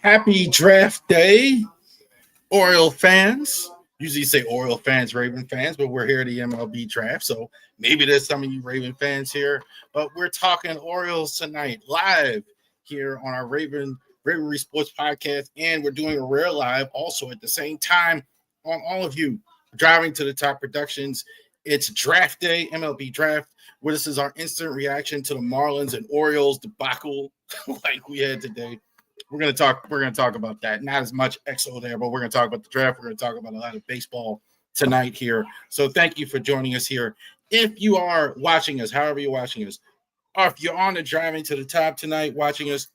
Happy draft day, Oriole fans. Usually say Oriole fans, Raven fans, but we're here at the MLB Draft, so maybe there's some of you Raven fans here. But we're talking Orioles tonight, live here on our Ravenry Sports Podcast, and we're doing a rare live also at the same time on all of you driving to the top productions. It's draft day, MLB Draft, where this is our instant reaction to the Marlins and Orioles debacle like we had today. We're gonna talk about that. Not as much XO there, but we're gonna talk about the draft. We're gonna talk about a lot of baseball tonight here. So thank you for joining us here. If you are watching us, however you're watching us, or if you're on the driving to the top tonight watching us,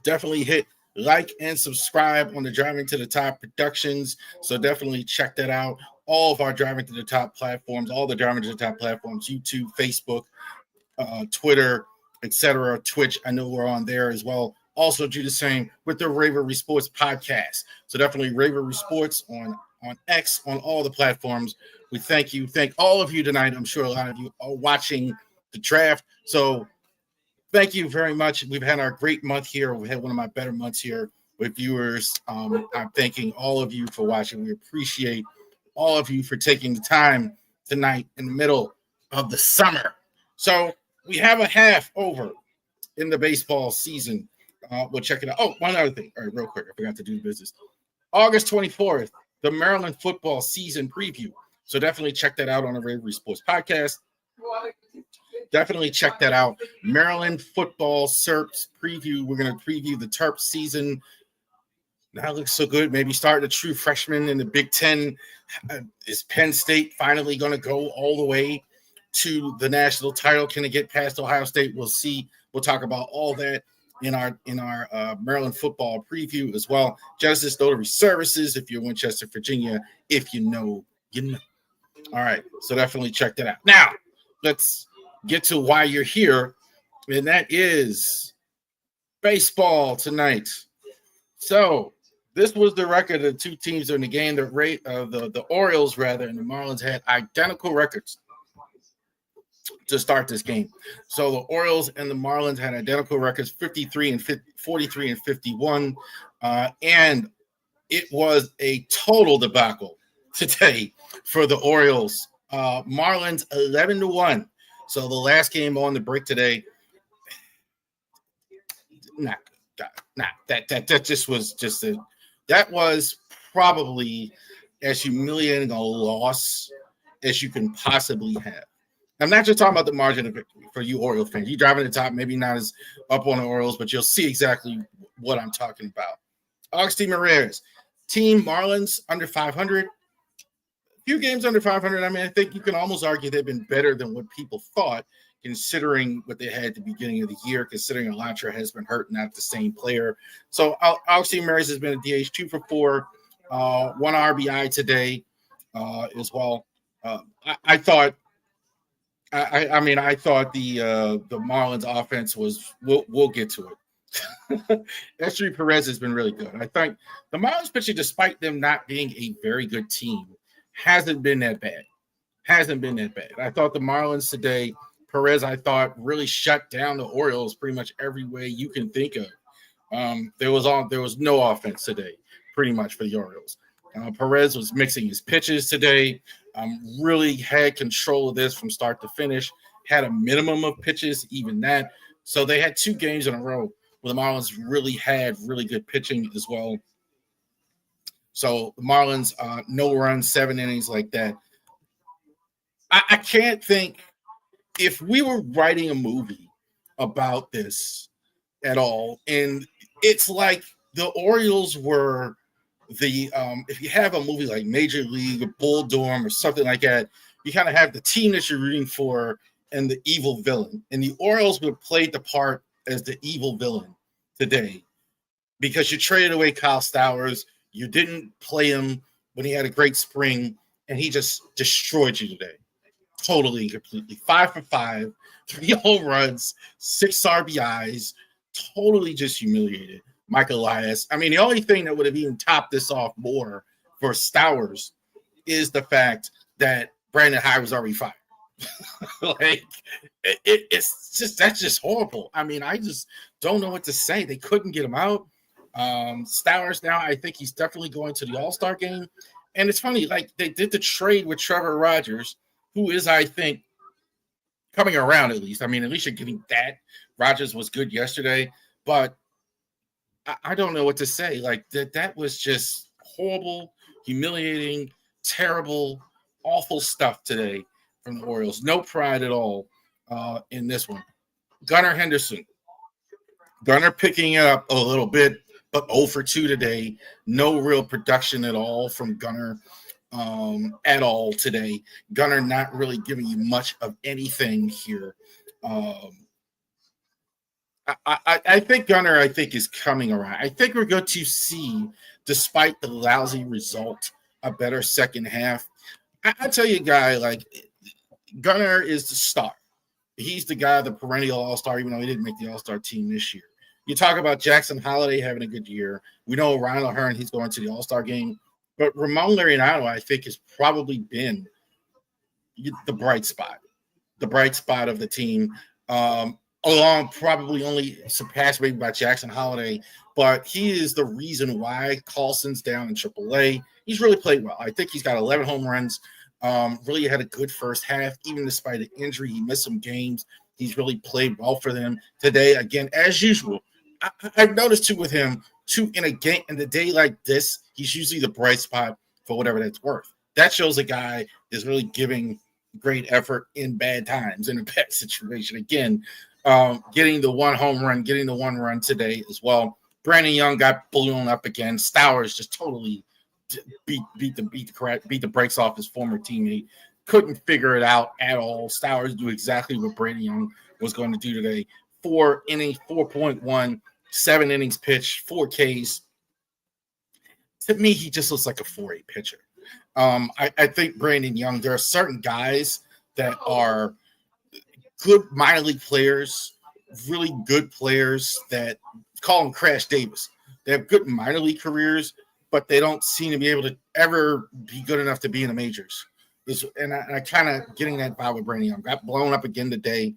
definitely hit like and subscribe on the Driving to the Top Productions. So definitely check that out. All of our Driving to the Top platforms, all the Driving to the Top platforms, YouTube, Facebook, Twitter, etc., Twitch. I know we're on there as well. Also do the same with the Ravery Sports Podcast. So definitely Ravery Sports on X, on all the platforms. We thank you. Thank all of you tonight. I'm sure a lot of you are watching the draft. So thank you very much. We've had our great month here. We've had one of my better months here with viewers. I'm thanking all of you for watching. We appreciate all of you for taking the time tonight in the middle of the summer. So we have a half over in the baseball season. We'll check it out. Oh, one other thing. All right, real quick. I forgot to do the business. August 24th, the Maryland football season preview. So definitely check that out on the Ravery Sports Podcast. Definitely check that out. Maryland football Terps preview. We're going to preview the Terps season. That looks so good. Maybe starting a true freshman in the Big Ten. Is Penn State finally going to go all the way to the national title? Can it get past Ohio State? We'll see. We'll talk about all that in our Maryland football preview as well. Genesis Notary Services, if you're Winchester, Virginia, if you know, you know. All right, so definitely check that out. Now, let's get to why you're here, and that is baseball tonight. So this was the record of the two teams in the game. The Orioles, rather, and the Marlins had identical records to start this game. So the Orioles and the Marlins had identical records, 43 and 43 and 51. And it was a total debacle today for the Orioles. Marlins 11-1. So the last game on the break today. That was probably as humiliating a loss as you can possibly have. I'm not just talking about the margin of victory for you Orioles fans. You driving the top, maybe not as up on the Orioles, but you'll see exactly what I'm talking about. Augustin Ramirez, team Marlins under 500. A few games under 500. I mean, I think you can almost argue they've been better than what people thought, considering what they had at the beginning of the year, considering Elantra has been hurt, not the same player. So Augustin Ramirez has been a DH 2 for 4, 1 RBI today as well. I thought the Marlins offense was. We'll get to it. Esteury Perez has been really good. I think the Marlins pitching, despite them not being a very good team, hasn't been that bad. I thought the Marlins today, Perez, I thought really shut down the Orioles pretty much every way you can think of. There was no offense today, pretty much for the Orioles. Perez was mixing his pitches today. Really had control of this from start to finish. Had a minimum of pitches, even that. So they had 2 games in a row where the Marlins really had really good pitching as well. So the Marlins, no runs, 7 innings like that. I can't think if we were writing a movie about this at all, and it's like the Orioles were the if you have a movie like Major League or Bull Durham or something like that, you kind of have the team that you're rooting for and the evil villain. And the Orioles would play the part as the evil villain today because you traded away Kyle Stowers. You didn't play him when he had a great spring, and he just destroyed you today. Totally and completely. 5 for 5, 3 home runs, 6 RBIs, totally just humiliated Mike Elias. I mean, the only thing that would have even topped this off more for Stowers is the fact that Brandon Hyde was already fired. Like, it's just, that's just horrible. I mean, I just don't know what to say. They couldn't get him out. Stowers now, I think he's definitely going to the All-Star game. And it's funny, like they did the trade with Trevor Rogers, who is, I think, coming around at least. I mean, at least you're getting that. Rogers was good yesterday, but I don't know what to say. Like that was just horrible, humiliating, terrible, awful stuff today from the Orioles. No pride at all in this one. Gunnar Henderson. Gunnar picking it up a little bit, but 0 for 2 today. No real production at all from Gunnar at all today. Gunnar not really giving you much of anything here. I think Gunnar, is coming around. I think we're going to see, despite the lousy result, a better second half. I tell you, guy, like Gunnar is the star. He's the guy, the perennial all-star, even though he didn't make the all-star team this year. You talk about Jackson Holiday having a good year. We know Ryan O'Hearn, he's going to the all-star game. But Ramon Laureano, I think, has probably been the bright spot of the team. Along probably only surpassed maybe by Jackson Holiday, but he is the reason why Carlson's down in AAA. He's really played well. I think he's got 11 home runs. Really had a good first half, even despite an injury. He missed some games. He's really played well for them today. Again, as usual, I've noticed too with him, in a game, in a day like this, he's usually the bright spot for whatever that's worth. That shows a guy is really giving great effort in bad times, in a bad situation. Again, getting the one home run, getting the one run today as well. Brandon Young got blown up again. Stowers just totally beat the brakes off his former teammate. Couldn't figure it out at all. Stowers do exactly what Brandon Young was going to do today. 4 innings, 4.1, 7 innings pitched, 4 Ks. To me, he just looks like a 4-8 pitcher. I think Brandon Young, there are certain guys that are good minor league players, really good players that call them Crash Davis. They have good minor league careers, but they don't seem to be able to ever be good enough to be in the majors. And I kind of getting that vibe with Brandon Young. Got blown up again today.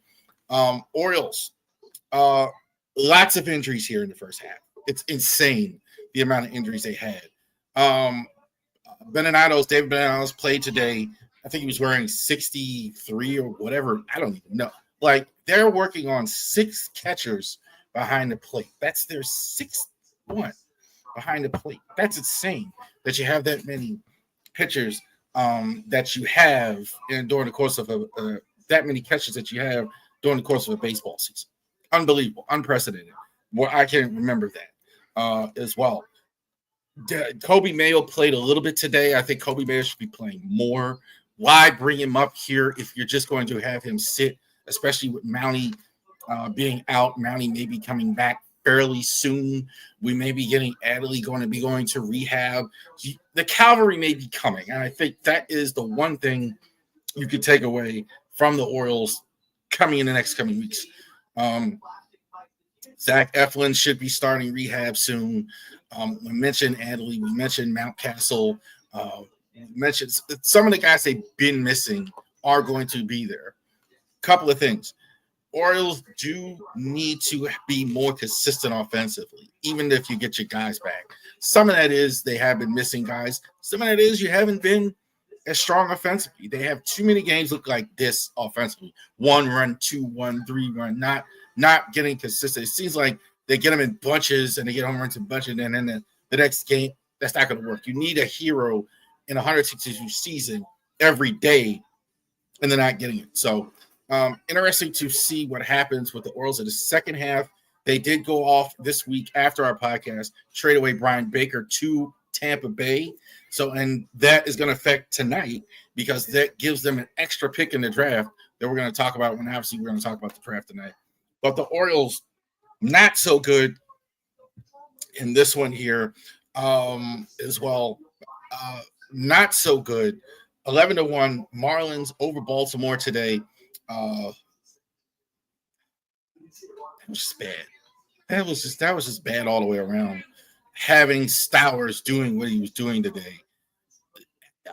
Orioles, lots of injuries here in the first half. It's insane the amount of injuries they had. David Beninatos played today. I think he was wearing 63 or whatever. I don't even know. Like, they're working on 6 catchers behind the plate. That's their 6th one behind the plate. That's insane that you have that many pitchers that you have during the course of that many catchers that you have during the course of a baseball season. Unbelievable, unprecedented. Well, I can't remember that as well. Kobe Mayo played a little bit today. I think Kobe Mayo should be playing more. Why bring him up here if you're just going to have him sit, especially with Mountie being out? Mountie may be coming back fairly soon. We may be getting Adley going to rehab. The cavalry may be coming, and I think that is the one thing you could take away from the Orioles coming in the next coming weeks. Zach Eflin should be starting rehab soon. We mentioned Adley. We mentioned Mountcastle. We mentioned some of the guys they've been missing are going to be there. Couple of things. Orioles do need to be more consistent offensively, even if you get your guys back. Some of that is they have been missing guys. Some of that is you haven't been as strong offensively. They have too many games look like this offensively. 1 run, 2-1, 3-run, not getting consistent. It seems like they get them in bunches and they get home runs in bunches, and then the next game, that's not going to work. You need a hero in a 162 season every day, and they're not getting it. So interesting to see what happens with the Orioles in the second half. They did go off this week after our podcast, trade away Brian Baker to Tampa Bay. So, and that is going to affect tonight because that gives them an extra pick in the draft that we're going to talk about when obviously we're going to talk about the draft tonight. But the Orioles, not so good in this one here as well. Not so good. 11-1 Marlins over Baltimore today. That was just bad. That was just bad all the way around. Having Stowers doing what he was doing today.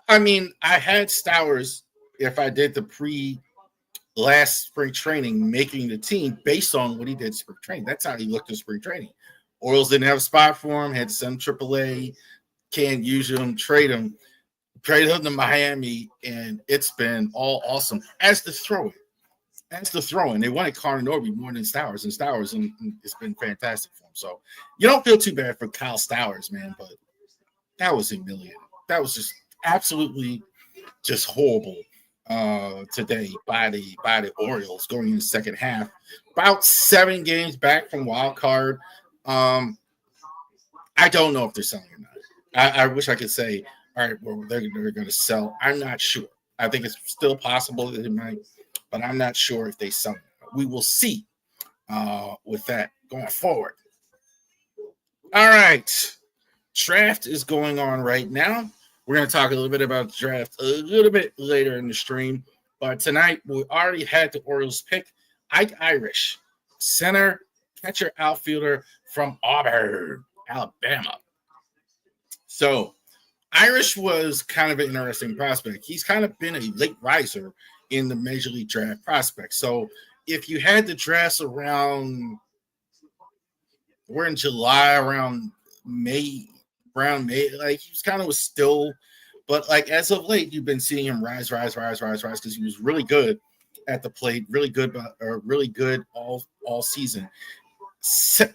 I mean, I had Stowers if I did the last spring training making the team based on what he did spring training. That's how he looked in spring training. Orioles didn't have a spot for him, had to send him AAA, can't use him, trade him to Miami, and it's been all awesome. As the throwing, they wanted Connor Norby more than Stowers, and it's been fantastic for him. So you don't feel too bad for Kyle Stowers, man, but that was humiliating. That was just absolutely just horrible today by the Orioles going in the second half. About 7 games back from wild card. I don't know if they're selling or not. I wish I could say, all right, well, they're going to sell. I'm not sure. I think it's still possible that they might, but I'm not sure if they sell. We will see with that going forward. All right. Draft is going on right now. We're going to talk a little bit about the draft a little bit later in the stream. But tonight, we already had the Orioles pick Ike Irish, center, catcher, outfielder from Auburn, Alabama. So Irish was kind of an interesting prospect. He's kind of been a late riser in the Major League Draft prospect. So if you had the drafts around, we're in July, around May, like he was kind of still, but like as of late, you've been seeing him rise because he was really good at the plate, really good all season.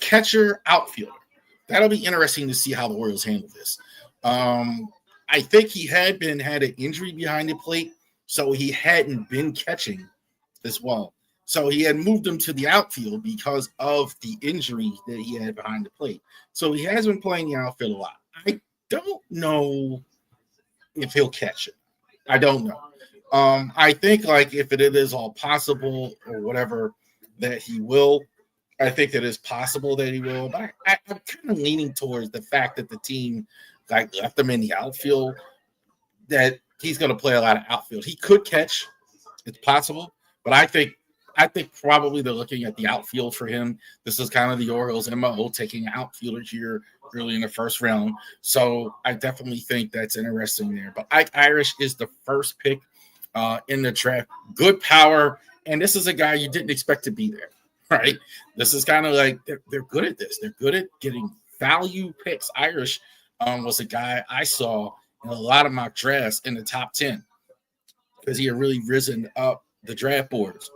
Catcher, outfielder. That'll be interesting to see how the Orioles handle this. I think he had an injury behind the plate, so he hadn't been catching as well. So he had moved him to the outfield because of the injury that he had behind the plate. So he has been playing the outfield a lot. I don't know if he'll catch it. I don't know. I think like if it is all possible or whatever that he will. I think that it's possible that he will. But I'm kind of leaning towards the fact that the team like left him in the outfield, that he's going to play a lot of outfield. He could catch. It's possible. But I think probably they're looking at the outfield for him. This is kind of the Orioles' MO, taking an outfielder here early in the first round. So I definitely think that's interesting there. But Ike Irish is the first pick in the draft. Good power. And this is a guy you didn't expect to be there, right? This is kind of like they're good at this. They're good at getting value picks. Irish was a guy I saw in a lot of mock drafts in the top 10 because he had really risen up the draft boards.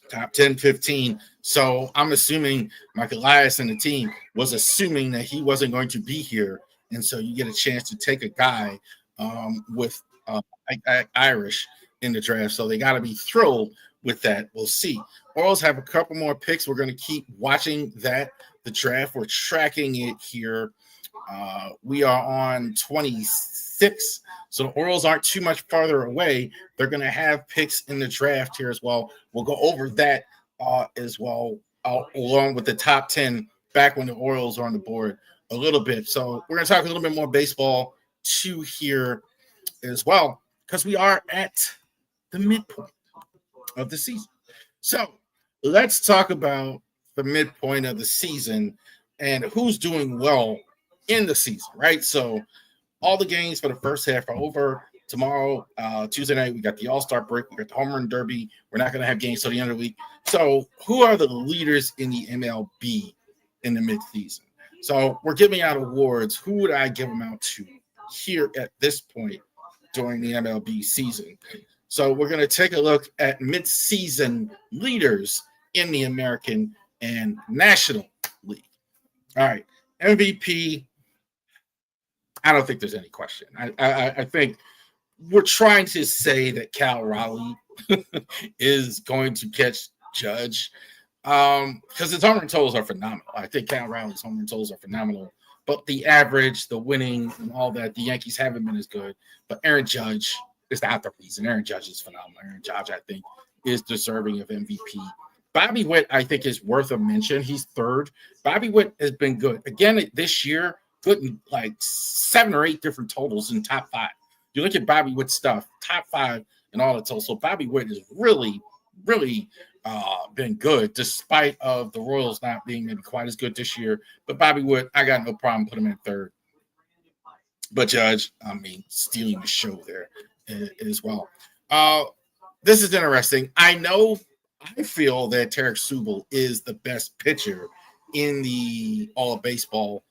Top 10, 15. So I'm assuming Mike Elias and the team was assuming that he wasn't going to be here. And so you get a chance to take a guy with Irish in the draft. So they got to be thrilled with that. We'll see. Orioles have a couple more picks. We're going to keep watching the draft. We're tracking it here. We are on 26. So the Orioles aren't too much farther away. They're going to have picks in the draft here as well. We'll go over that as well, along with the top 10 back when the Orioles are on the board a little bit. So we're going to talk a little bit more baseball too here as well, because we are at the midpoint of the season. So let's talk about the midpoint of the season and who's doing well in the season, right? So all the games for the first half are over. Tomorrow, Tuesday night, we got the All-Star break. We got the Home Run Derby. We're not going to have games till the end of the week. So who are the leaders in the MLB in the midseason? So we're giving out awards. Who would I give them out to here at this point during the MLB season? So we're going to take a look at midseason leaders in the American and National League. All right, MVP, I don't think there's any question. I think we're trying to say that Cal Raleigh is going to catch Judge because his home run totals are phenomenal. I think Cal Raleigh's home run totals are phenomenal. But the average, the winning, and all that, the Yankees haven't been as good. But Aaron Judge is not the reason. Aaron Judge is phenomenal. Aaron Judge, I think, is deserving of MVP. Bobby Witt, I think, is worth a mention. He's third. Bobby Witt has been good. Again, this year, good in like 7 or 8 different totals in top 5. You look at Bobby Witt's stuff, top 5 and all the totals. So Bobby Witt has really, really been good, despite of the Royals not being maybe quite as good this year. But Bobby Witt, I got no problem putting him in third. But Judge, stealing the show there as well. This is interesting. I feel that Tarek Subel is the best pitcher in the all of baseball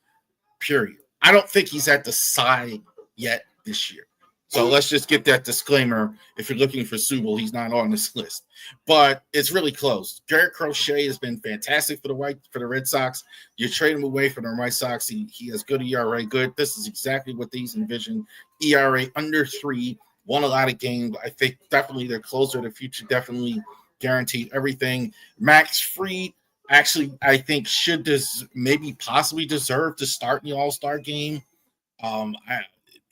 period. I don't think he's at the side yet this year. So let's just get that disclaimer. If you're looking for Subel, he's not on this list, but it's really close. Garrett Crochet has been fantastic for the Red Sox. You trade him away from the White Sox. He has good ERA. Good. This is exactly what these envision. ERA under 3, won a lot of games. I think definitely they're closer to the future. Definitely guaranteed everything. Max Fried actually, I think should maybe possibly deserve to start in the All-Star game.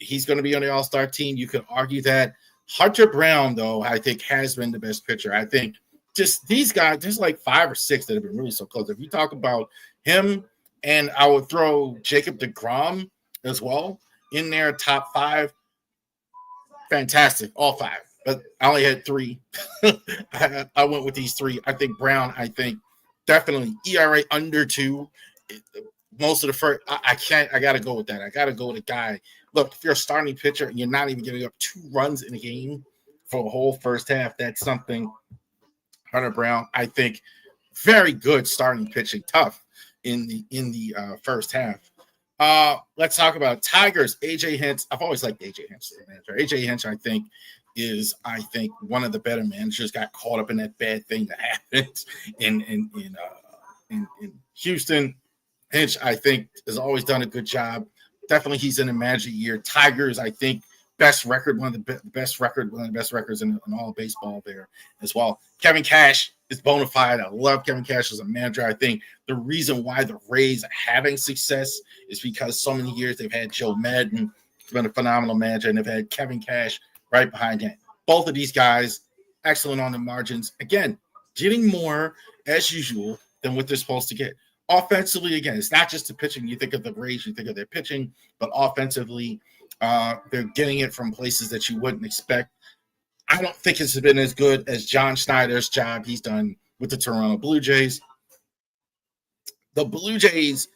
He's going to be on the All-Star team. You could argue that. Hunter Brown, though, I think has been the best pitcher. I think just these guys, there's like 5 or 6 that have been really so close. If you talk about him, and I would throw Jacob deGrom as well in there, top 5. Fantastic, all 5. But I only had 3. I went with these 3. I think Brown, definitely ERA under 2. Most of the first, I got to go with that. I got to go with a guy. Look, if you're a starting pitcher and you're not even giving up 2 runs in a game for a whole first half, that's something. Hunter Brown, I think, very good starting pitching, tough in the first half. Let's talk about Tigers. AJ Hinch. I've always liked AJ Hinch as a manager. AJ Hinch, I think, is one of the better managers. Got caught up in that bad thing that happened in Houston. Hinch, I think, has always done a good job. Definitely, he's in a magic year. Tigers, I think, best record, one of the best records in all of baseball there as well. Kevin Cash is bona fide. I love Kevin Cash as a manager. I think the reason why the Rays are having success is because so many years they've had Joe Madden, who's been a phenomenal manager, and they've had Kevin Cash right behind him. Both of these guys, excellent on the margins. Again, getting more, as usual, than what they're supposed to get. Offensively, again, it's not just the pitching. You think of the Rays, you think of their pitching, but offensively, they're getting it from places that you wouldn't expect. I don't think it's been as good as John Schneider's job he's done with the Toronto Blue Jays. The Blue Jays,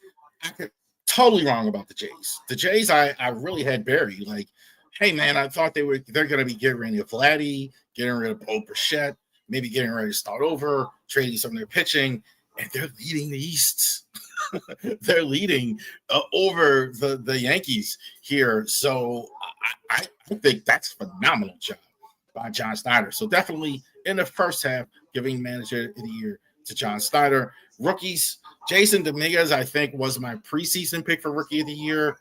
I could totally wrong about the Jays. The Jays, I really had buried. Like, hey, man, I thought they're going to be getting rid of Vladdy, getting rid of Bo Bichette, maybe getting ready to start over, trading some of their pitching. And they're leading the East. They're leading over the Yankees here. So I think that's a phenomenal job by John Schneider. So definitely in the first half, giving manager of the year to John Schneider. Rookies, Jason Dominguez, I think, was my preseason pick for rookie of the year.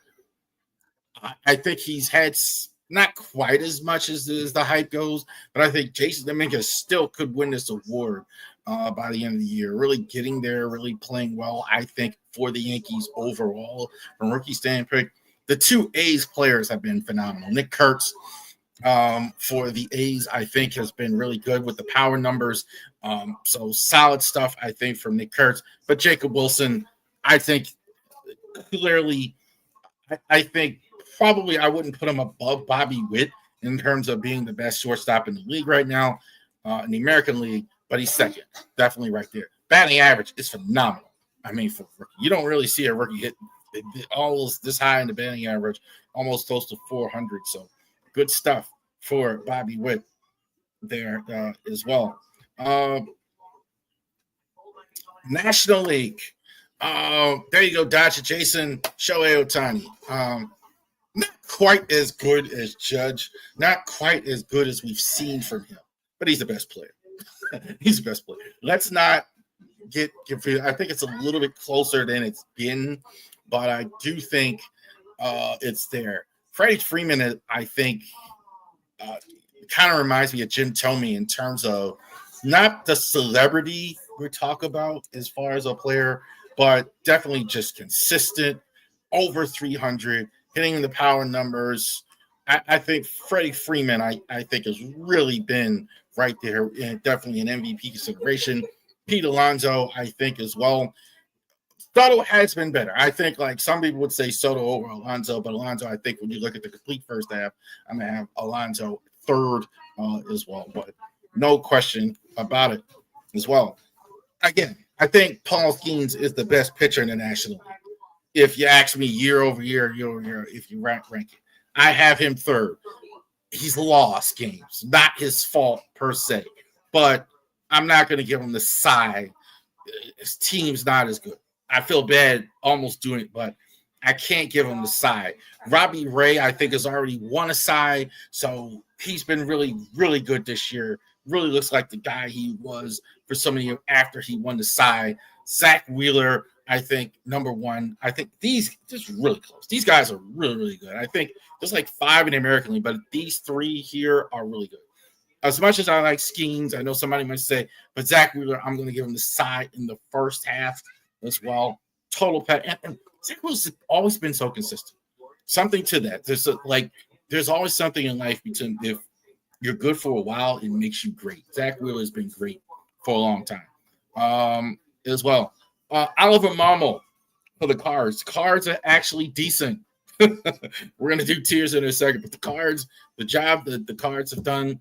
I think he's had not quite as much as the hype goes, but I think Jason Dominguez still could win this award by the end of the year. Really getting there, really playing well, I think, for the Yankees overall. From rookie standpoint, the 2 A's players have been phenomenal. Nick Kurtz for the A's, I think, has been really good with the power numbers. So solid stuff, I think, from Nick Kurtz. But Jacob Wilson, I think, clearly, I think probably I wouldn't put him above Bobby Witt in terms of being the best shortstop in the league right now, in the American League, but he's second, definitely right there. Batting average is phenomenal. I mean, for rookie, you don't really see a rookie hit almost this high in the batting average, almost close to 400. So good stuff for Bobby Witt there as well. National League. There you go, Dodger Jason, Shohei Ohtani. Not quite as good as Judge, not quite as good as we've seen from him, but he's the best player. He's the best player. Let's not get confused. I think it's a little bit closer than it's been, but I do think it's there. Freddie Freeman, I think, kind of reminds me of Jim Thome in terms of not the celebrity we talk about as far as a player, but definitely just consistent, over 300, hitting the power numbers. I think Freddie Freeman, I think, has really been right there, and definitely an MVP consideration. Pete Alonso, I think, as well. Soto has been better. I think, like some people would say Soto over Alonso, but Alonso, I think, when you look at the complete first half, I'm going to have Alonso third as well. But no question about it as well. Again, I think Paul Skeens is the best pitcher in the National League. If you ask me year over year, if you rank it, I have him third. He's lost games, not his fault per se, but I'm not going to give him the side. His team's not as good. I feel bad almost doing it, but I can't give him the side. Robbie Ray, I think, has already won a side, so he's been really, really good this year. Really looks like the guy he was for some of you after he won the side. Zach Wheeler, I think, number one. I think these just really close. These guys are really, really good. I think there's like 5 in the American League, but these 3 here are really good. As much as I like Skeens, I know somebody might say, but Zach Wheeler, I'm going to give him the side in the first half as well. Total pet. And Zach Wheeler's always been so consistent. Something to that. There's always something in life between if you're good for a while, it makes you great. Zach Wheeler has been great for a long time. As well. Oliver Marmol for the Cards. Cards are actually decent. We're going to do tiers in a second, but the Cards, the job that the Cards have done,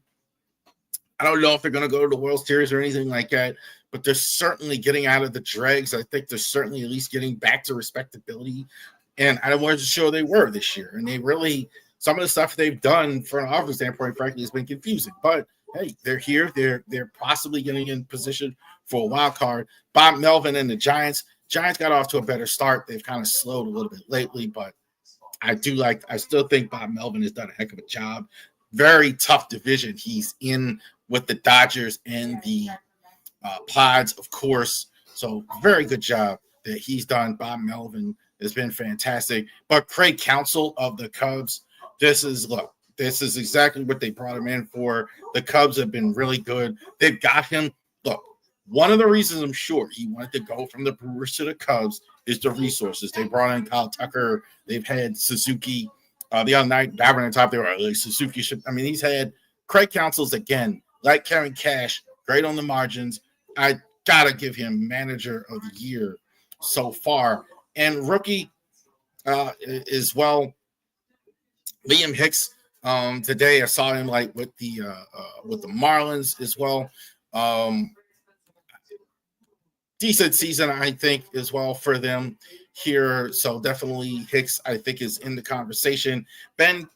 I don't know if they're going to go to the World Series or anything like that, but they're certainly getting out of the dregs. I think they're certainly at least getting back to respectability. And I wasn't sure they were this year. And they really, some of the stuff they've done from an offensive standpoint, frankly, has been confusing. But hey, they're here. They're possibly getting in position for a wild card. Bob Melvin and the Giants. Giants got off to a better start. They've kind of slowed a little bit lately, but I still think Bob Melvin has done a heck of a job. Very tough division he's in with the Dodgers and the Pods, of course. So very good job that he's done. Bob Melvin has been fantastic. But Craig Counsell of the Cubs, this is exactly what they brought him in for. The Cubs have been really good. They've got him. Look, one of the reasons I'm sure he wanted to go from the Brewers to the Cubs is the resources. They brought in Kyle Tucker. They've had Suzuki. The other night, diving on top, they were like Suzuki. He's had Craig Counsell's again, like Kevin Cash, great on the margins. I got to give him manager of the year so far. And rookie as well, Liam Hicks. Today I saw him like with the Marlins as well. Decent season, I think, as well for them here. So definitely Hicks, I think, is in the conversation. Ben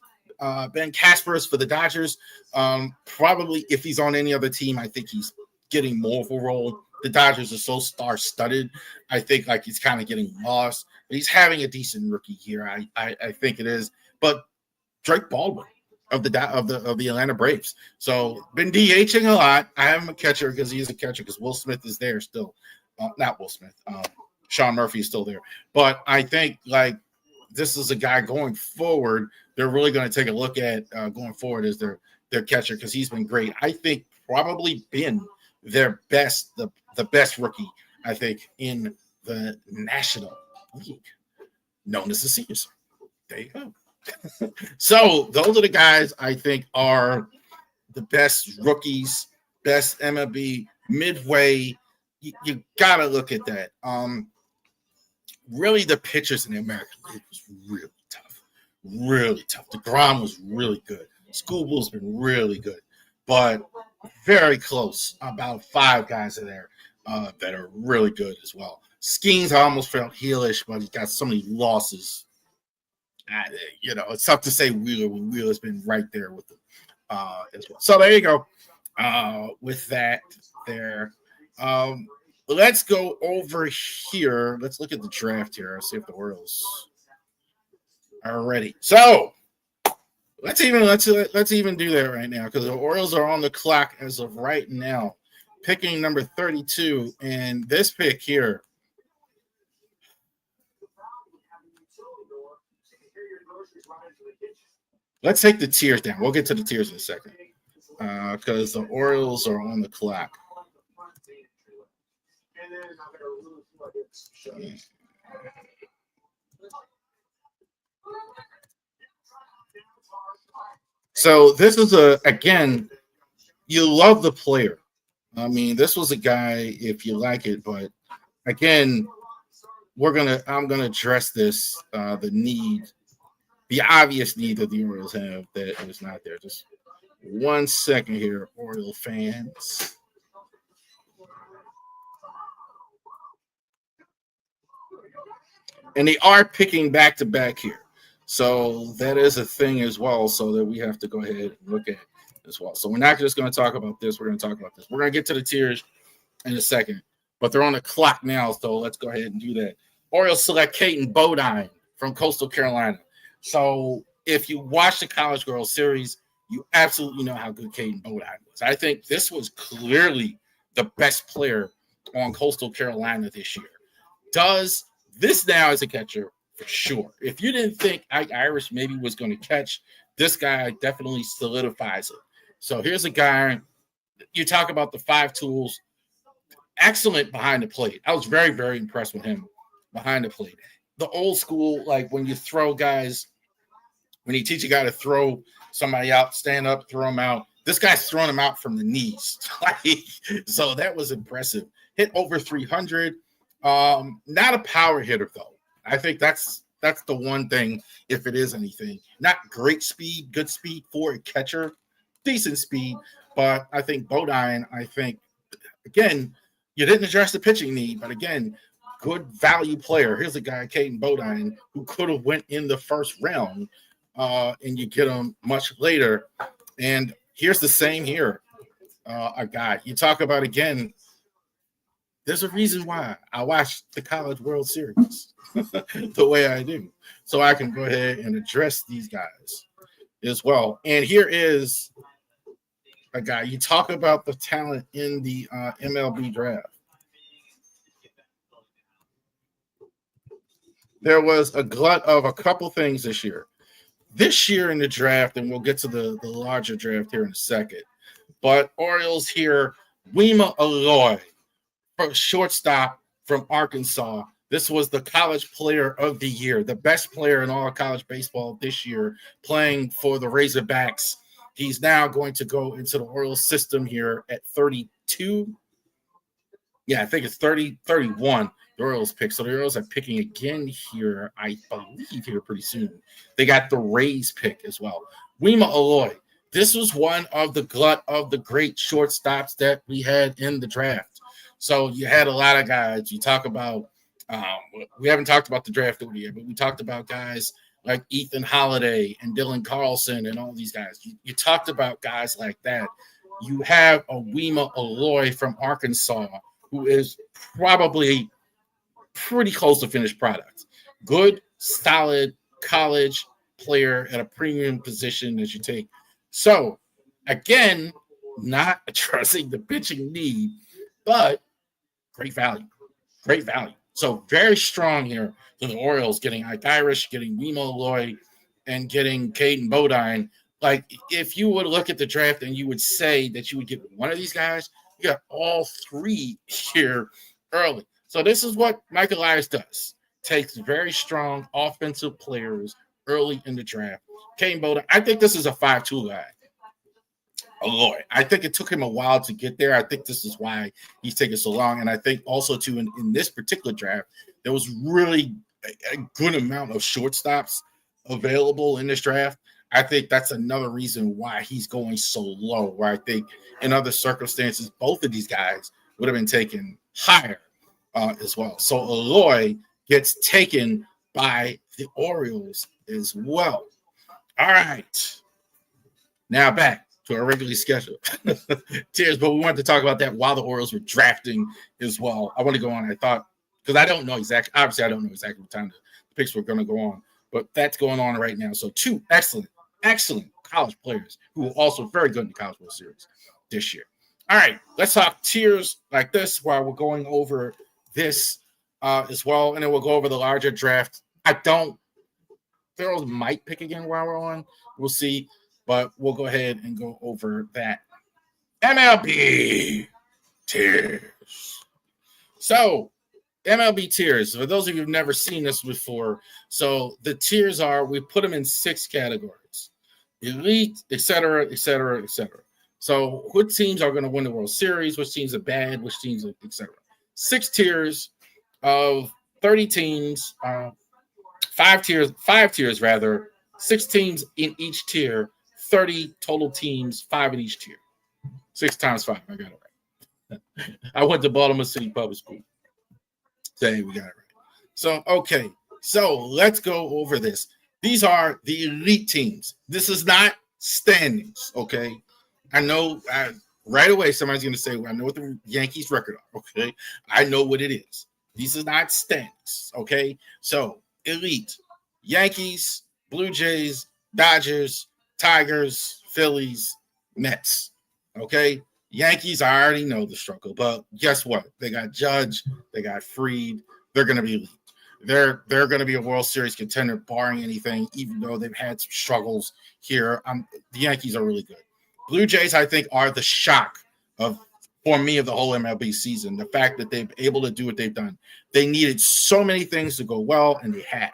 Casper's for the Dodgers. Probably if he's on any other team, I think he's getting more of a role. The Dodgers are so star-studded. I think like he's kind of getting lost. But he's having a decent rookie year. I think it is. But Drake Baldwin of the Atlanta Braves. So been DHing a lot. I have him a catcher because he's a catcher because Will Smith is there still. Not Will Smith. Sean Murphy is still there. But I think like this is a guy going forward. They're really going to take a look at going forward as their catcher because he's been great. I think probably been their best, the best rookie, I think, in the National League, known as the Seniors. There you go. So those are the guys I think are the best rookies, best MLB midway. You got to look at that. Really, the pitchers in the American League was really tough. Really tough. DeGrom was really good. Schoolball's been really good. But very close. About 5 guys in there that are really good as well. Skeens, I almost felt heelish, but he got so many losses. It's tough to say Wheeler when Wheeler's been right there with them as well. So there you go. With that there. Let's go over here. Let's look at the draft here. Let's see if the Orioles are ready. So let's even do that right now because the Orioles are on the clock as of right now, picking number 32. And this pick here, let's take the tiers down. We'll get to the tiers in a second because the Orioles are on the clock. So this is again, you love the player. I mean, this was a guy, if you like it, but again, I'm gonna address this, the obvious need that the Orioles have that is not there. Just 1 second here, Orioles fans. And they are picking back to back here. So that is a thing as well. So that we have to go ahead and look at as well. So we're not just going to talk about this. We're going to talk about this. We're going to get to the tiers in a second. But they're on the clock now. So let's go ahead and do that. Orioles select Caden Bodine from Coastal Carolina. So if you watch the College World Series, you absolutely know how good Caden Bodine was. I think this was clearly the best player on Coastal Carolina this year. Does this now as a catcher for sure. If you didn't think Ike Irish maybe was going to catch, this guy definitely solidifies it. So here's a guy, you talk about the 5 tools, excellent behind the plate. I was very, very impressed with him behind the plate. The old school, like when you throw guys, when you teach a guy to throw somebody out, stand up, throw them out. This guy's throwing them out from the knees. So that was impressive. Hit over 300. Not a power hitter, though. I think that's the one thing, if it is anything. Not great speed, good speed for a catcher, decent speed. But I think Bodine, again, you didn't address the pitching need, but again, good value player. Here's a guy, Caden Bodine, who could have went in the first round, and you get him much later. And here's the same here. A guy, you talk about, again, there's a reason why I watch the College World Series the way I do. So I can go ahead and address these guys as well. And here is a guy. You talk about the talent in the MLB Draft. There was a glut of a couple things this year. This year in the draft, and we'll get to the larger draft here in a second, but Orioles here, Wima Aloy, shortstop from Arkansas. This was the college player of the year, the best player in all of college baseball this year, playing for the Razorbacks. He's now going to go into the Orioles system here at 32. Yeah, I think it's 31. The Orioles pick. So the Orioles are picking again here, I believe, here pretty soon. They got the Rays pick as well. Wima Aloy. This was one of the glut of the great shortstops that we had in the draft. So you had a lot of guys. You talk about, we haven't talked about the draft over yet, but we talked about guys like Ethan Holiday and Dylan Carlson and all these guys. You talked about guys like that. You have a Wima Aloy from Arkansas, who is probably pretty close to finished product. Good, solid college player at a premium position that you take. So, again, not addressing the pitching need, but great value. Great value. So, very strong here for the Orioles, getting Ike Irish, getting Wima Aloy, and getting Caden Bodine. Like, if you would look at the draft and you would say that you would get one of these guys, you got all 3 here early. So this is what Mike Elias does. Takes very strong offensive players early in the draft. Caden Bodine, I think this is a 5-tool guy. Aloy. I think it took him a while to get there. I think this is why he's taking so long. And I think also, too, in this particular draft, there was really a good amount of shortstops available in this draft. I think that's another reason why he's going so low, where I think in other circumstances, both of these guys would have been taken higher as well. So Aloy gets taken by the Orioles as well. All right. Now back to our regularly scheduled tiers, but we wanted to talk about that while the Orioles were drafting as well. I want to go on. I thought, because I don't know exactly, obviously I don't know exactly what time the picks were going to go on, but that's going on right now. So 2 excellent college players who were also very good in the College World Series this year. All right, let's talk tiers like this while we're going over this as well, and then we'll go over the larger draft. Pharaohs might pick again while we're on. We'll see, but we'll go ahead and go over that. MLB tiers. So MLB tiers, for those of you who've never seen this before, so the tiers are, we put them in 6 categories: elite, et cetera, et cetera, et cetera. So what teams are going to win the World Series, which teams are bad, which teams are, et cetera. 6 tiers of 30 teams, 5 tiers rather, 6 teams in each tier, 30 total teams, 5 in each tier. 6 times 5, I got it right. I went to Baltimore City Public School. Say we got it right. So, okay. So let's go over this. These are the elite teams. This is not standings, okay? I know right away somebody's going to say, well, I know what the Yankees record are, okay? I know what it is. These are not standings, okay? So elite: Yankees, Blue Jays, Dodgers, Tigers, Phillies, Mets. Okay, Yankees, I already know the struggle, but guess what? They got Judge, they got Freed. They're going to be elite. They're going to be a World Series contender, barring anything. Even though they've had some struggles here, the Yankees are really good. Blue Jays, I think, are the shock of for me of the whole MLB season. The fact that they've able to do what they've done. They needed so many things to go well, and they have.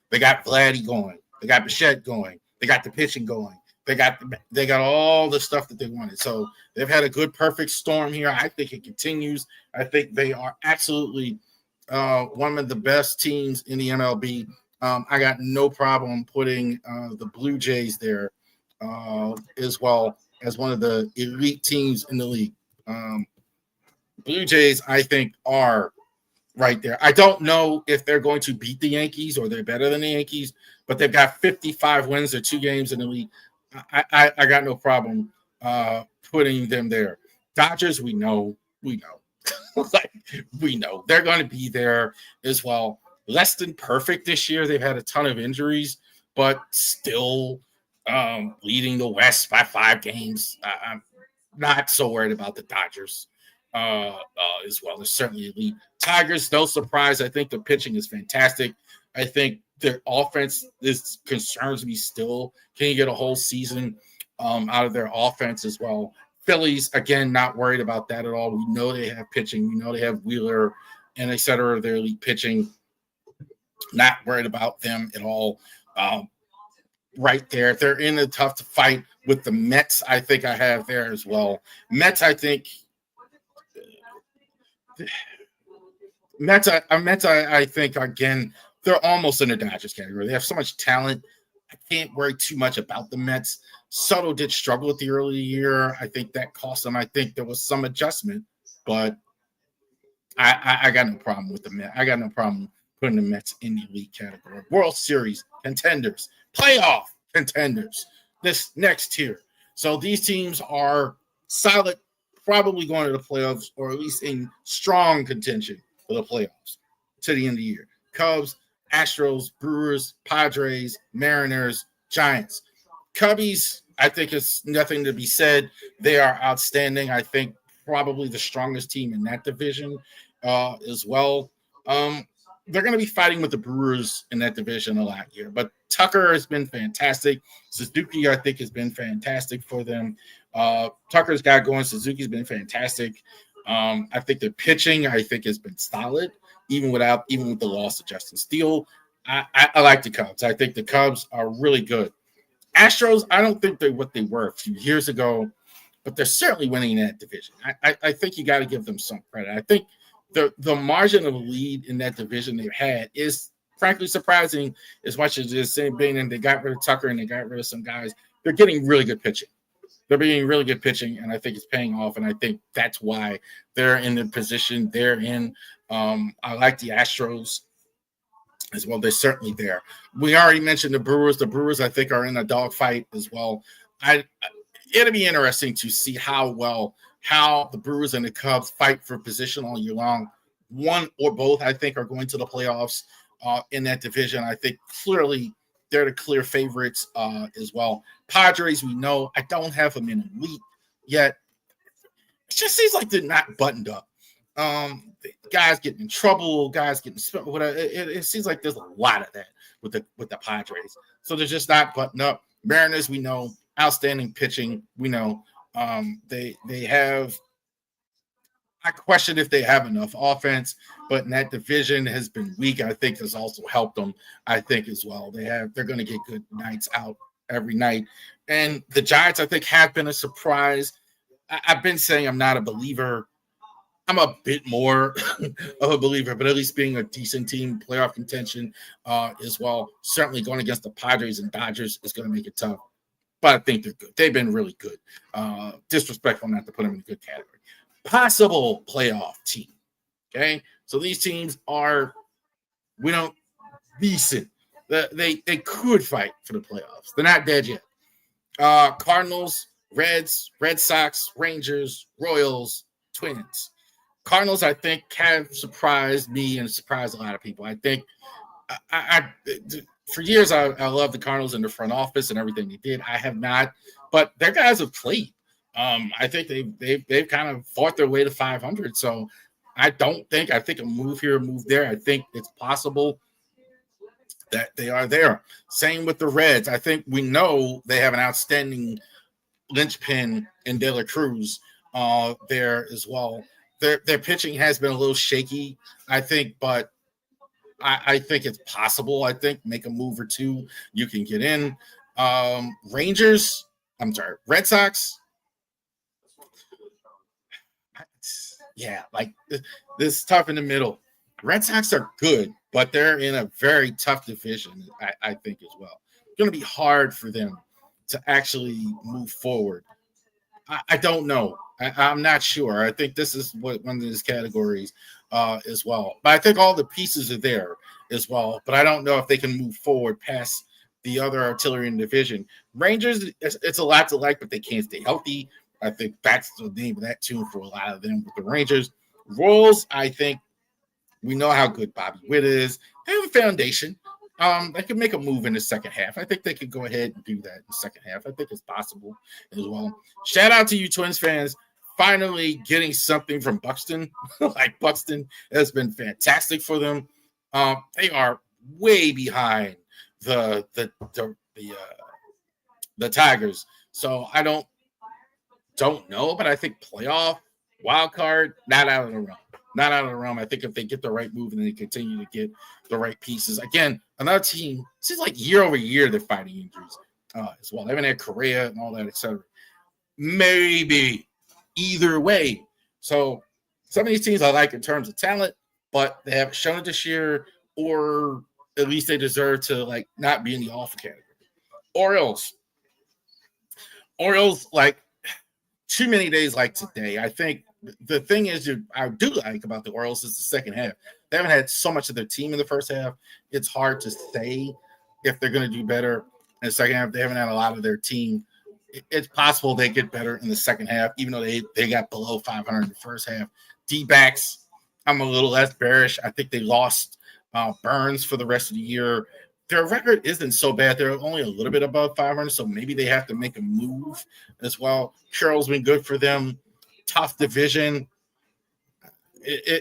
They got Vladdy going. They got Bichette going. They got the pitching going. They got all the stuff that they wanted. So they've had a good, perfect storm here. I think it continues. I think they are absolutely one of the best teams in the MLB. I got no problem putting the Blue Jays there as well as one of the elite teams in the league. Blue Jays, I think, are right there. I don't know if they're going to beat the Yankees or they're better than the Yankees, but they've got 55 wins. They're 2 games in the league. I got no problem putting them there. Dodgers, we know. Like, we know they're going to be there as well. Less than perfect this year. They've had a ton of injuries, but still leading the West by 5 games. I'm not so worried about the Dodgers as well. They're certainly elite. Tigers, no surprise. I think the pitching is fantastic. I think their offense concerns me still. Can you get a whole season out of their offense as well? Phillies, again, not worried about that at all. We know they have pitching. We know they have Wheeler and et cetera. Their elite pitching. Not worried about them at all. Right there. They're in a tough fight with the Mets. I think I have there as well. Mets, I think. I think, again, they're almost in the Dodgers category. They have so much talent. I can't worry too much about the Mets. Soto did struggle at the early year. I think that cost them. I think there was some adjustment, but I got no problem with the Mets. I got no problem putting the Mets in the elite category. World Series contenders, playoff contenders, this next tier. So these teams are solid, probably going to the playoffs, or at least in strong contention for the playoffs to the end of the year. Cubs, Astros, Brewers, Padres, Mariners, Giants. Cubbies, I think it's nothing to be said. They are outstanding. I think probably the strongest team in that division as well. They're going to be fighting with the Brewers in that division a lot here. But Tucker has been fantastic. Suzuki, I think, has been fantastic for them. Tucker's got going. Suzuki's been fantastic. I think the pitching, I think, has been solid, even with the loss of Justin Steele. I like the Cubs. I think the Cubs are really good. Astros, I don't think they're what they were a few years ago, but they're certainly winning that division. I think you got to give them some credit. I think the margin of lead in that division they've had is frankly surprising as much as it's being, and they got rid of Tucker and they got rid of some guys. They're getting really good pitching. They're being really good pitching, and I think it's paying off, and I think that's why they're in the position they're in. I like the Astros as well. They're certainly there. We already mentioned the Brewers. The Brewers, I think, are in a dogfight as well. It'll be interesting to see how the Brewers and the Cubs fight for position all year long. One or both, I think, are going to the playoffs in that division. I think clearly they're the clear favorites as well. Padres, we know. I don't have them in elite yet. It just seems like they're not buttoned up. Guys getting in trouble, guys getting whatever. It seems like there's a lot of that with the Padres. So they're just not buttoned up. Mariners, we know, outstanding pitching. We know they have. I question if they have enough offense, but in that division has been weak. I think has also helped them. I think as well. They're going to get good nights out every night. And the Giants, I think, have been a surprise. I've been saying I'm not a believer. I'm a bit more of a believer, but at least being a decent team, playoff contention as well. Certainly going against the Padres and Dodgers is going to make it tough. But I think they're good. They've been really good. Disrespectful not to put them in a good category. Possible playoff team. Okay, so these teams are, decent. They could fight for the playoffs. They're not dead yet. Cardinals, Reds, Red Sox, Rangers, Royals, Twins. Cardinals, I think, have surprised me and surprised a lot of people. I think for years I love the Cardinals in the front office and everything they did. I have not, but their guys have played. I think they've kind of fought their way to 500. So I think a move here, a move there. I think it's possible that they are there. Same with the Reds. I think we know they have an outstanding linchpin in De La Cruz there as well. Their pitching has been a little shaky, I think, but I think it's possible. I think make a move or two, you can get in. Rangers, I'm sorry, Red Sox. Yeah, like this is tough in the middle. Red Sox are good, but they're in a very tough division, I think, as well. It's going to be hard for them to actually move forward. I don't know. I'm not sure. I think this is one of these categories as well. But I think all the pieces are there as well. But I don't know if they can move forward past the other artillery in the division. Rangers, it's a lot to like, but they can't stay healthy. I think that's the name of that tune for a lot of them with the Rangers. Royals, I think we know how good Bobby Witt is. They have a foundation. They could make a move in the second half. I think they could go ahead and do that in the second half. I think it's possible as well. Shout out to you Twins fans finally getting something from Buxton. Like Buxton has been fantastic for them. They are way behind the Tigers. So I don't know, but I think playoff wild card not out of the realm. Not out of the realm. I think if they get the right move and they continue to get the right pieces. Again, another team, seems like year over year they're fighting injuries as well. They haven't had Correa and all that, etc. Maybe either way. So some of these teams I like in terms of talent, but they haven't shown it this year, or at least they deserve to like not be in the awful category. Orioles, like too many days like today. I think the thing is, I do like about the Orioles is the second half. They haven't had so much of their team in the first half. It's hard to say if they're going to do better in the second half. They haven't had a lot of their team. It's possible they get better in the second half, even though they got below 500 in the first half. D-backs, I'm a little less bearish. I think they lost Burns for the rest of the year. Their record isn't so bad. They're only a little bit above 500, so maybe they have to make a move as well. Carroll's been good for them. Tough division.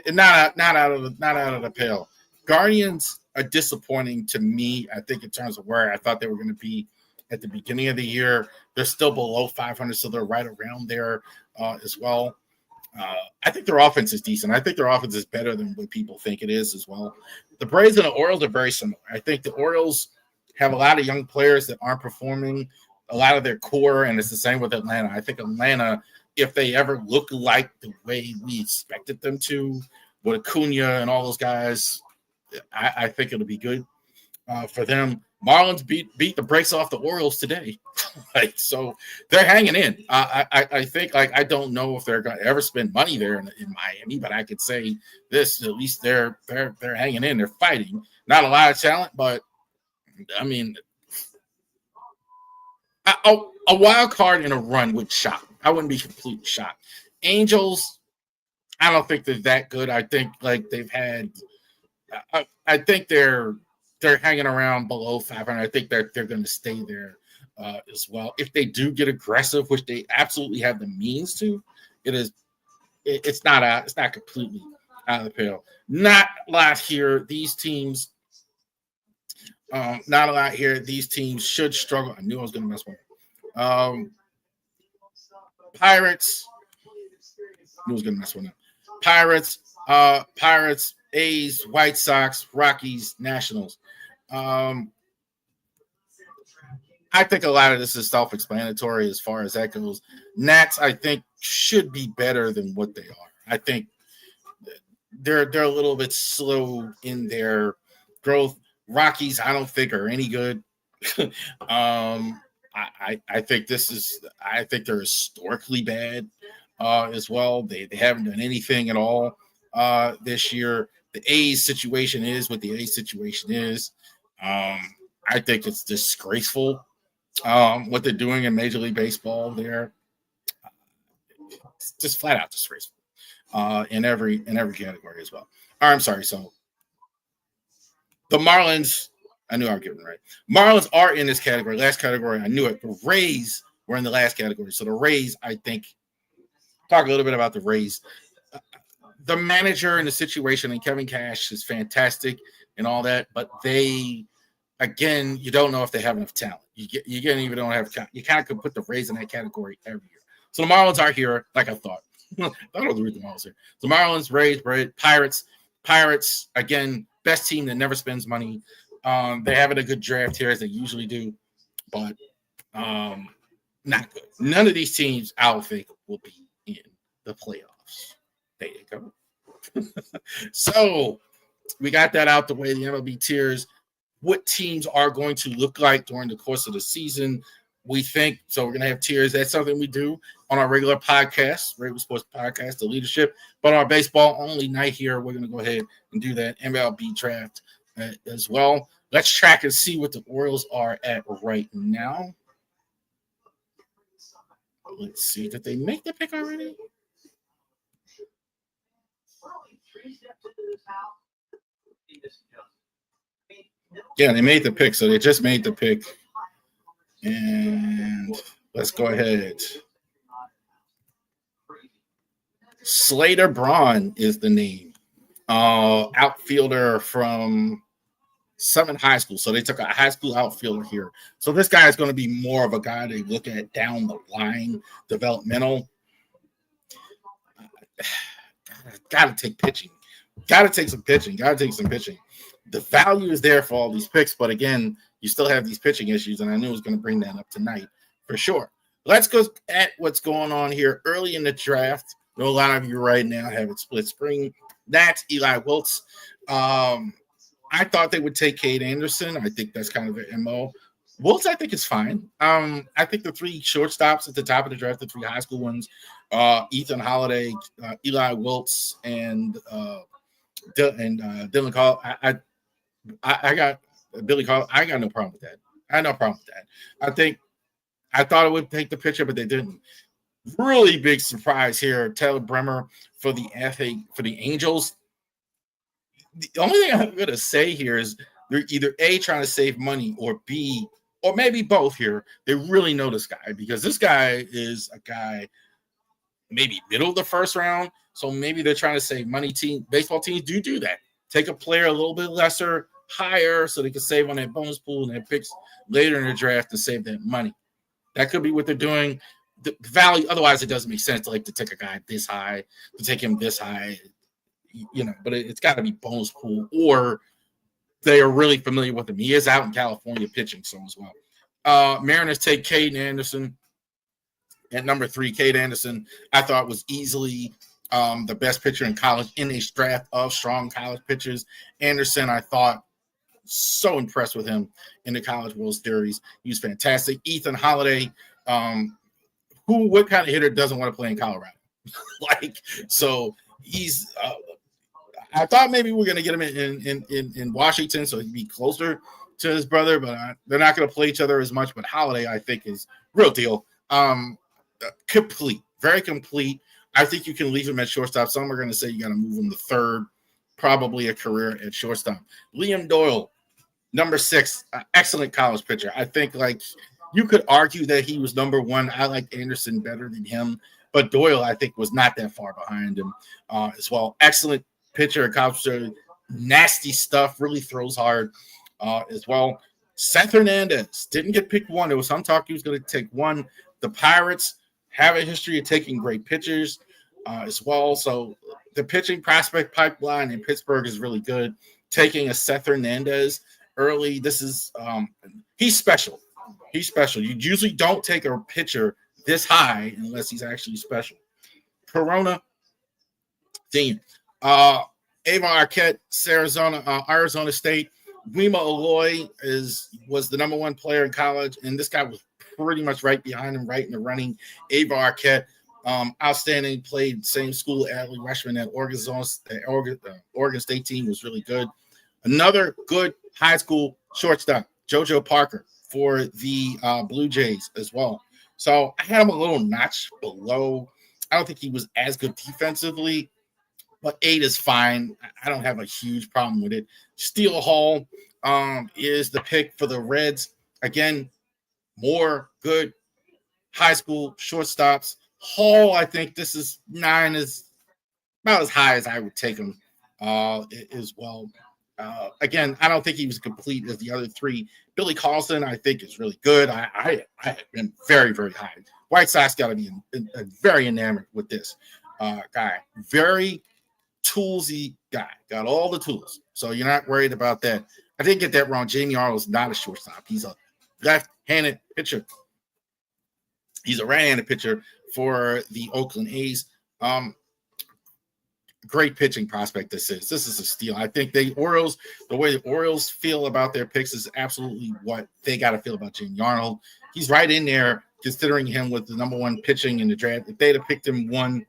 Not out of the pale. Guardians are disappointing to me. I think in terms of where I thought they were going to be at the beginning of the year, they're still below 500, so they're right around there as well. I think their offense is decent. I think their offense is better than what people think it is as well. The Braves and the Orioles are very similar. I think the Orioles have a lot of young players that aren't performing, a lot of their core, and it's the same with Atlanta. I think Atlanta, if they ever look like the way we expected them to, with Acuna and all those guys, I think it'll be good for them. Marlins beat the brakes off the Orioles today. Like, so they're hanging in. I think, like, I don't know if they're going to ever spend money there in Miami, but I could say this: at least they're hanging in. They're fighting. Not a lot of talent, but I mean, a wild card in a run would shock. I wouldn't be completely shocked. Angels, I don't think they're that good. I think like they've had. I think they're hanging around below 500. I think they're going to stay there as well. If they do get aggressive, which they absolutely have the means to, it's not completely out of the pale. Not a lot here. These teams, not a lot here. These teams should struggle. I knew I was going to mess with them. Pirates. I knew I was going to mess with them. Pirates, A's, White Sox, Rockies, Nationals. I think a lot of this is self-explanatory as far as that goes. Nats, I think, should be better than what they are. I think they're a little bit slow in their growth. Rockies, I don't think are any good. I think I think they're historically bad as well. They haven't done anything at all this year. The A's situation is what the A's situation is. I think it's disgraceful what they're doing in Major League Baseball there. It's just flat out disgraceful. in every category as well. I'm sorry. So the Marlins, I knew I was getting right. Marlins are in this category. Last category, I knew it. The Rays were in the last category. So the Rays, I think, talk a little bit about the Rays. The manager and the situation, and Kevin Cash is fantastic and all that, but they, again, you don't know if they have enough talent. You even don't have talent. You kind of could put the Rays in that category every year. So the Marlins are here, like I thought. I don't know the reason the Marlins here. The Marlins, Rays, Pirates. Pirates, again, best team that never spends money. They're having a good draft here, as they usually do, but not good. None of these teams, I don't think, will be in the playoffs. There you go. So we got that out the way. The MLB tiers, what teams are going to look like during the course of the season. We think so. We're going to have tiers. That's something we do on our regular podcast, regular sports podcast, the leadership. But our baseball only night here, we're going to go ahead and do that MLB draft as well. Let's track and see what the Orioles are at right now. Let's see. Did they make the pick already? Yeah, they made the pick. So they just made the pick. And let's go ahead. Slater Braun is the name. Outfielder from Summit High School. So they took a high school outfielder here. So this guy is going to be more of a guy they look at down the line, developmental. Got to take pitching. Got to take some pitching. The value is there for all these picks, but again, you still have these pitching issues, and I knew I was going to bring that up tonight for sure. Let's go at what's going on here early in the draft. I know a lot of you right now have it split screen. That's Eli Wiltz. I thought they would take Cade Anderson. I think that's kind of their MO. Wiltz, I think, is fine. I think the three shortstops at the top of the draft, the three high school ones, Ethan Holiday, Eli Wiltz, and Dylan Call. I got Billy Call. I got no problem with that. I had no problem with that. I thought it would take the pitcher, but they didn't. Really big surprise here. Taylor Bremer for the Angels. The only thing I'm going to say here is they're either A, trying to save money, or B, or maybe both here. They really know this guy because this guy is a guy maybe middle of the first round. So maybe they're trying to save money. Baseball teams do that. Take a player a little bit lesser, higher, so they can save on that bonus pool and their picks later in the draft to save that money. That could be what they're doing. The value, otherwise, it doesn't make sense to take a guy this high, to take him this high. But it's got to be bonus pool, or they are really familiar with him. He is out in California pitching so as well. Mariners take Cade Anderson at number 3. Cade Anderson, I thought, was easily the best pitcher in college in a draft of strong college pitchers. Anderson, I thought, so impressed with him in the College World Series. He was fantastic. Ethan Holiday, what kind of hitter doesn't want to play in Colorado? So he's I thought maybe we're going to get him in Washington so he'd be closer to his brother, but they're not going to play each other as much. But Holiday, I think, is real deal. Complete, very complete. I think you can leave him at shortstop. Some are going to say you got to move him to third, probably a career at shortstop. Liam Doyle, number 6, excellent college pitcher. I think you could argue that he was number 1. I like Anderson better than him, but Doyle, I think, was not that far behind him as well. Excellent pitcher at college, nasty stuff, really throws hard as well. Seth Hernandez didn't get picked 1. There was some talk he was going to take 1. The Pirates have a history of taking great pitchers as well. So the pitching prospect pipeline in Pittsburgh is really good. Taking a Seth Hernandez early, this is he's special. He's special. You usually don't take a pitcher this high unless he's actually special. Corona, senior. Avon Arquette, Arizona State. Wima Aloy was the number 1 player in college, and this guy was pretty much right behind him, right in the running. Avon Arquette, outstanding, played same school as Adley Rushman at Oregon State team, was really good. Another good high school shortstop, JoJo Parker for the Blue Jays as well. So I had him a little notch below. I don't think he was as good defensively but 8 is fine. I don't have a huge problem with it. Steele Hall is the pick for the Reds. Again, more good high school shortstops. Hall, I think this is 9 is about as high as I would take him as well. Again, I don't think he was complete as the other 3. Billy Carlson, I think, is really good. I have been very, very high. White Sox got to be very enamored with this guy. Very toolsy guy. Got all the tools. So you're not worried about that. I didn't get that wrong. Jamie Arnold is not a shortstop. He's a left-handed pitcher. He's a right-handed pitcher for the Oakland A's. Great pitching prospect this is. This is a steal. I think the way the Orioles feel about their picks is absolutely what they got to feel about Jamie Arnold. He's right in there, considering him with the number 1 pitching in the draft. If they'd have picked him 1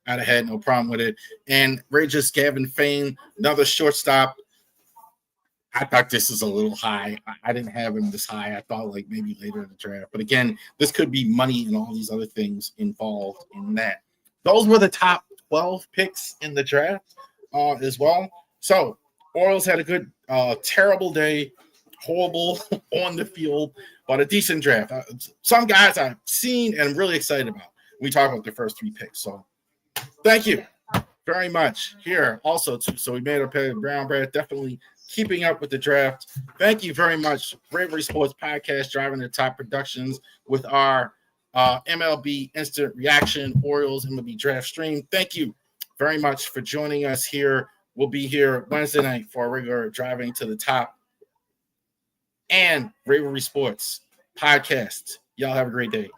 out of head, no problem with it. And Rangers Gavin Fain, another shortstop. I thought this is a little high. I didn't have him this high. I thought like maybe later in the draft. But again, this could be money and all these other things involved in that. Those were the top 12 picks in the draft as well. So Orioles had a good, terrible day, horrible on the field, but a decent draft. Some guys I've seen and I'm really excited about. We talk about the first 3 picks. So thank you very much here also too. So we made a pair of brown bread, definitely keeping up with the draft. Thank you very much. Bravery Sports Podcast, driving the top productions with our MLB Instant Reaction Orioles MLB Draft stream. Thank you very much for joining us here. We'll be here Wednesday night for a regular Driving to the Top and Bravery Sports Podcast. Y'all have a great day.